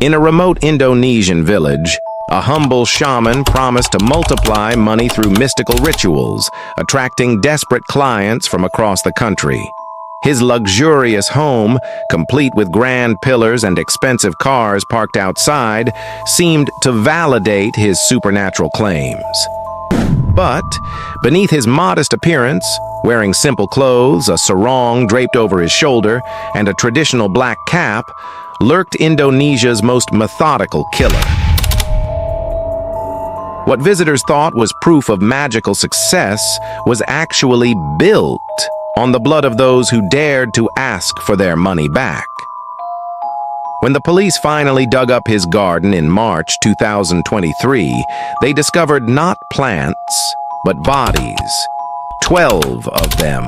In a remote Indonesian village, a humble shaman promised to multiply money through mystical rituals, attracting desperate clients from across the country. His luxurious home, complete with grand pillars and expensive cars parked outside, seemed to validate his supernatural claims. But beneath his modest appearance, wearing simple clothes, a sarong draped over his shoulder, and a traditional black cap, lurked Indonesia's most methodical killer. What visitors thought was proof of magical success was actually built on the blood of those who dared to ask for their money back. When the police finally dug up his garden in March 2023, they discovered not plants, but bodies. 12 of them.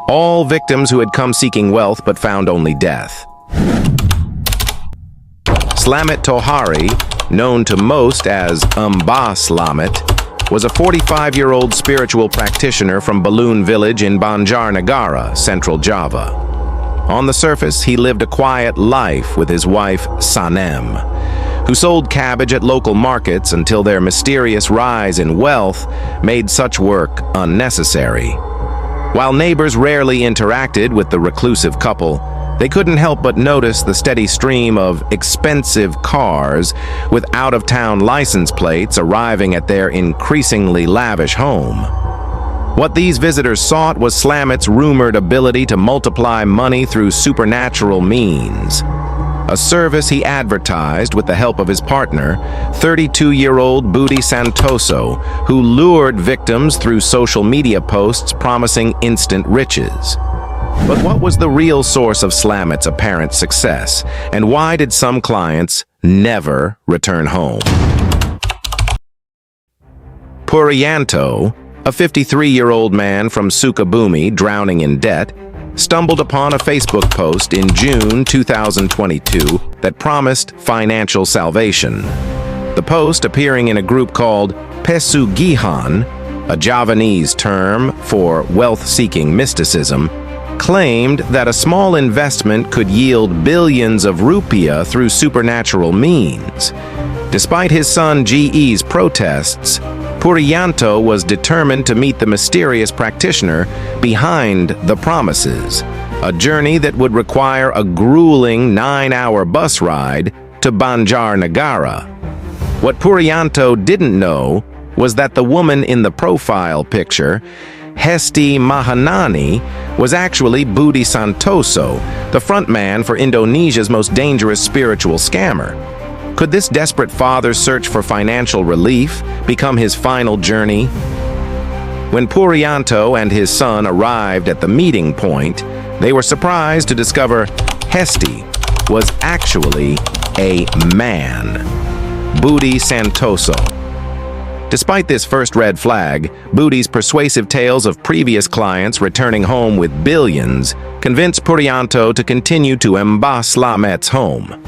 All victims who had come seeking wealth but found only death. Slamet Tohari, known to most as Mbah Slamet, was a 45-year-old spiritual practitioner from Balun village in Banjarnegara, central Java. On the surface, he lived a quiet life with his wife, Sanem, who sold cabbage at local markets until their mysterious rise in wealth made such work unnecessary. While neighbors rarely interacted with the reclusive couple, they couldn't help but notice the steady stream of expensive cars with out-of-town license plates arriving at their increasingly lavish home. What these visitors sought was Slamet's rumored ability to multiply money through supernatural means, a service he advertised with the help of his partner, 32-year-old Budi Santoso, who lured victims through social media posts promising instant riches. But what was the real source of Slamet's apparent success, and why did some clients never return home? Purianto, a 53-year-old man from Sukabumi drowning in debt, stumbled upon a Facebook post in June 2022 that promised financial salvation. The post, appearing in a group called Pesugihan, a Javanese term for wealth-seeking mysticism, claimed that a small investment could yield billions of rupiah through supernatural means. Despite his son GE's protests, Purianto was determined to meet the mysterious practitioner behind the promises, a journey that would require a grueling 9-hour bus ride to Banjarnegara. What Purianto didn't know was that the woman in the profile picture, Hesti Mahanani, was actually Budi Santoso, the frontman for Indonesia's most dangerous spiritual scammer. Could this desperate father's search for financial relief become his final journey? When Purianto and his son arrived at the meeting point, they were surprised to discover Hesti was actually a man, Budi Santoso. Despite this first red flag, Budi's persuasive tales of previous clients returning home with billions convinced Purianto to continue to Mbah Slamet's home.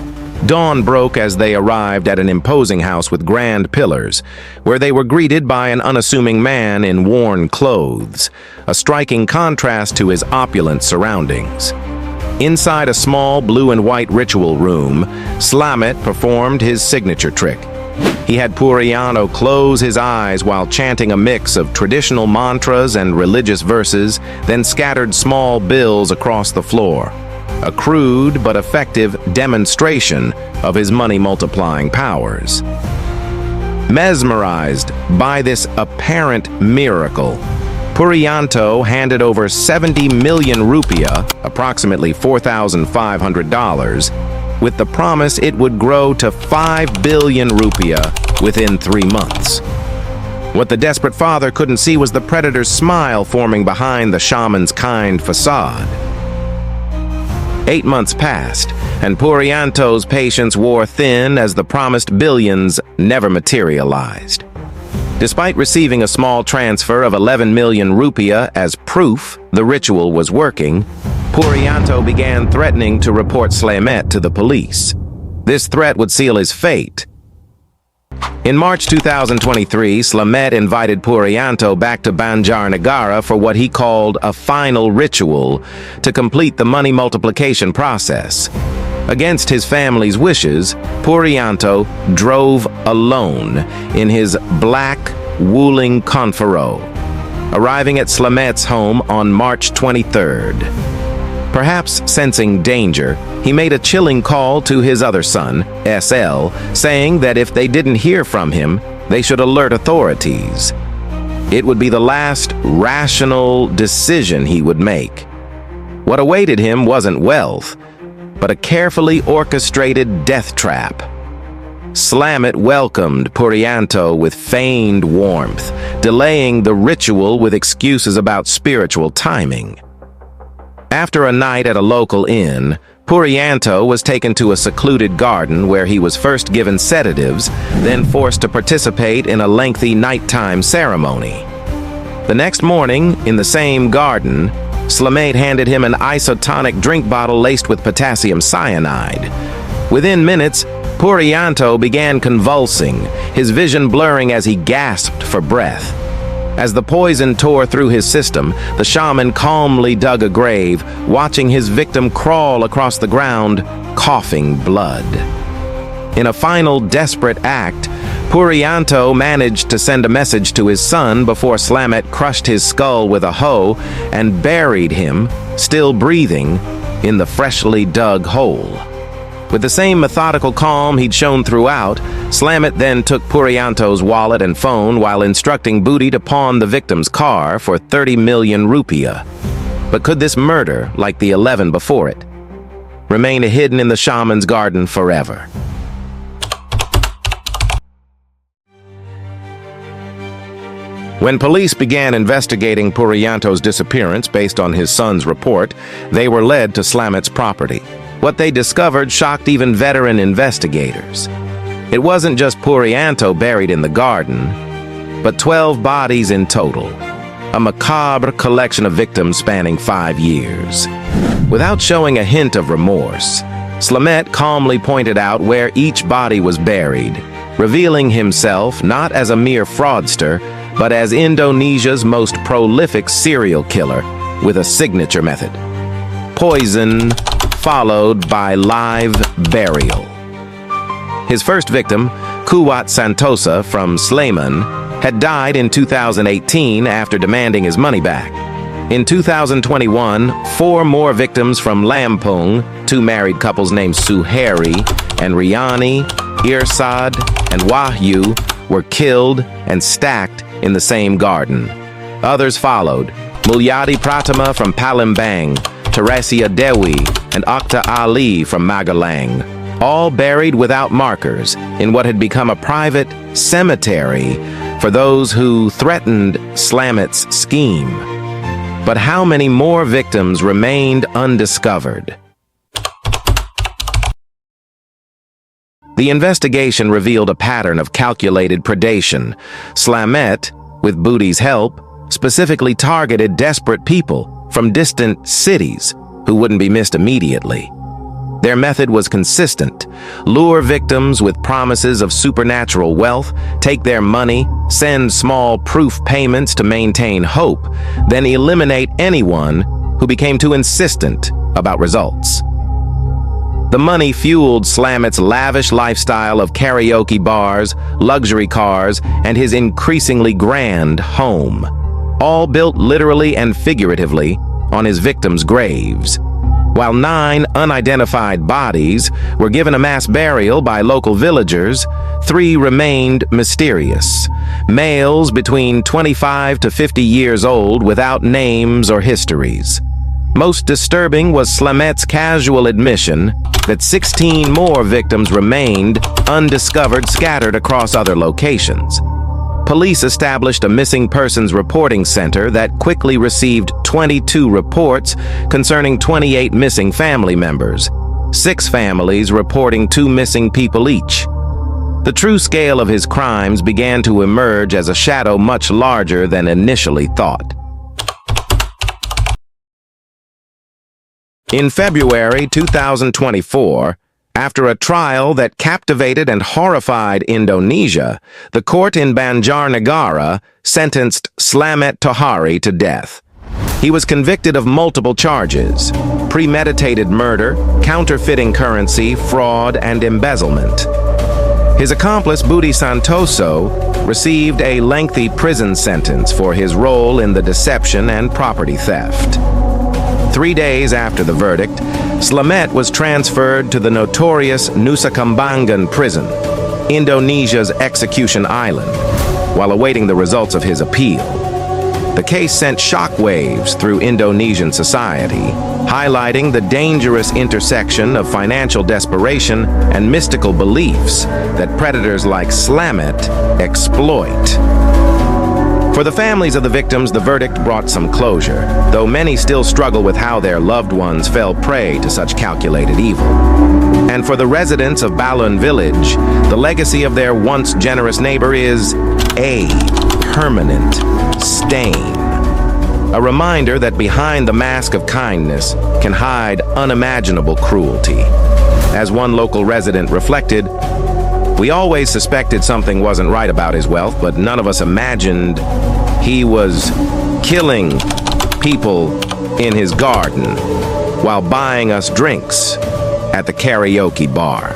Dawn broke as they arrived at an imposing house with grand pillars, where they were greeted by an unassuming man in worn clothes, a striking contrast to his opulent surroundings. Inside a small blue and white ritual room, Slamet performed his signature trick. He had Purianto close his eyes while chanting a mix of traditional mantras and religious verses, then scattered small bills across the floor. A crude but effective demonstration of his money-multiplying powers. Mesmerized by this apparent miracle, Purianto handed over 70 million rupiah, approximately $4,500, with the promise it would grow to 5 billion rupiah within 3 months. What the desperate father couldn't see was the predator's smile forming behind the shaman's kind facade. 8 months passed, and Purianto's patience wore thin as the promised billions never materialized. Despite receiving a small transfer of 11 million rupiah as proof the ritual was working, Purianto began threatening to report Slamet to the police. This threat would seal his fate. In March 2023, Slamet invited Purianto back to Banjarnegara for what he called a final ritual to complete the money multiplication process. Against his family's wishes, Purianto drove alone in his black Wuling Confero, arriving at Slamet's home on March 23rd. Perhaps sensing danger, he made a chilling call to his other son, SL, saying that if they didn't hear from him, they should alert authorities. It would be the last rational decision he would make. What awaited him wasn't wealth, but a carefully orchestrated death trap. Slamet welcomed Purianto with feigned warmth, delaying the ritual with excuses about spiritual timing. After a night at a local inn, Purianto was taken to a secluded garden where he was first given sedatives, then forced to participate in a lengthy nighttime ceremony. The next morning, in the same garden, Slamet handed him an isotonic drink bottle laced with potassium cyanide. Within minutes, Purianto began convulsing, his vision blurring as he gasped for breath. As the poison tore through his system, the shaman calmly dug a grave, watching his victim crawl across the ground, coughing blood. In a final desperate act, Purianto managed to send a message to his son before Slamet crushed his skull with a hoe and buried him, still breathing, in the freshly dug hole. With the same methodical calm he'd shown throughout, Slamet then took Purianto's wallet and phone while instructing Booty to pawn the victim's car for 30 million rupiah. But could this murder, like the 11 before it, remain hidden in the shaman's garden forever? When police began investigating Purianto's disappearance based on his son's report, they were led to Slamet's property. What they discovered shocked even veteran investigators. It wasn't just Purianto buried in the garden, but 12 bodies in total, a macabre collection of victims spanning 5 years. Without showing a hint of remorse, Slamet calmly pointed out where each body was buried, revealing himself not as a mere fraudster, but as Indonesia's most prolific serial killer with a signature method: poison followed by live burial. His first victim, Kuwat Santosa from Sleman, had died in 2018 after demanding his money back. In 2021, 4 more victims from Lampung, 2 married couples named Suheri and Riani, Irsad, and Wahyu, were killed and stacked in the same garden. Others followed: Mulyadi Pratama from Palembang, Teresia Dewi, and Okta Ali from Magelang, all buried without markers in what had become a private cemetery for those who threatened Slamet's scheme. But how many more victims remained undiscovered? The investigation revealed a pattern of calculated predation. Slamet, with Booty's help, specifically targeted desperate people from distant cities who wouldn't be missed immediately. Their method was consistent: lure victims with promises of supernatural wealth, take their money, send small proof payments to maintain hope, then eliminate anyone who became too insistent about results. The money fueled Slamet's lavish lifestyle of karaoke bars, luxury cars, and his increasingly grand home, all built literally and figuratively on his victims' graves. While 9 unidentified bodies were given a mass burial by local villagers, 3 remained mysterious. Males between 25 to 50 years old without names or histories. Most disturbing was Slamet's casual admission that 16 more victims remained undiscovered, scattered across other locations. Police established a missing persons reporting center that quickly received 22 reports concerning 28 missing family members, 6 families reporting 2 missing people each. The true scale of his crimes began to emerge as a shadow much larger than initially thought. In February 2024, after a trial that captivated and horrified Indonesia, the court in Banjarnegara sentenced Slamet Tohari to death. He was convicted of multiple charges: premeditated murder, counterfeiting currency, fraud, and embezzlement. His accomplice, Budi Santoso, received a lengthy prison sentence for his role in the deception and property theft. 3 days after the verdict, Slamet was transferred to the notorious Nusa Kambangan prison, Indonesia's execution island, while awaiting the results of his appeal. The case sent shockwaves through Indonesian society, highlighting the dangerous intersection of financial desperation and mystical beliefs that predators like Slamet exploit. For the families of the victims, the verdict brought some closure, though many still struggle with how their loved ones fell prey to such calculated evil. And for the residents of Balun village, the legacy of their once generous neighbor is a permanent stain. A reminder that behind the mask of kindness can hide unimaginable cruelty. As one local resident reflected, "We always suspected something wasn't right about his wealth, but none of us imagined he was killing people in his garden while buying us drinks at the karaoke bar."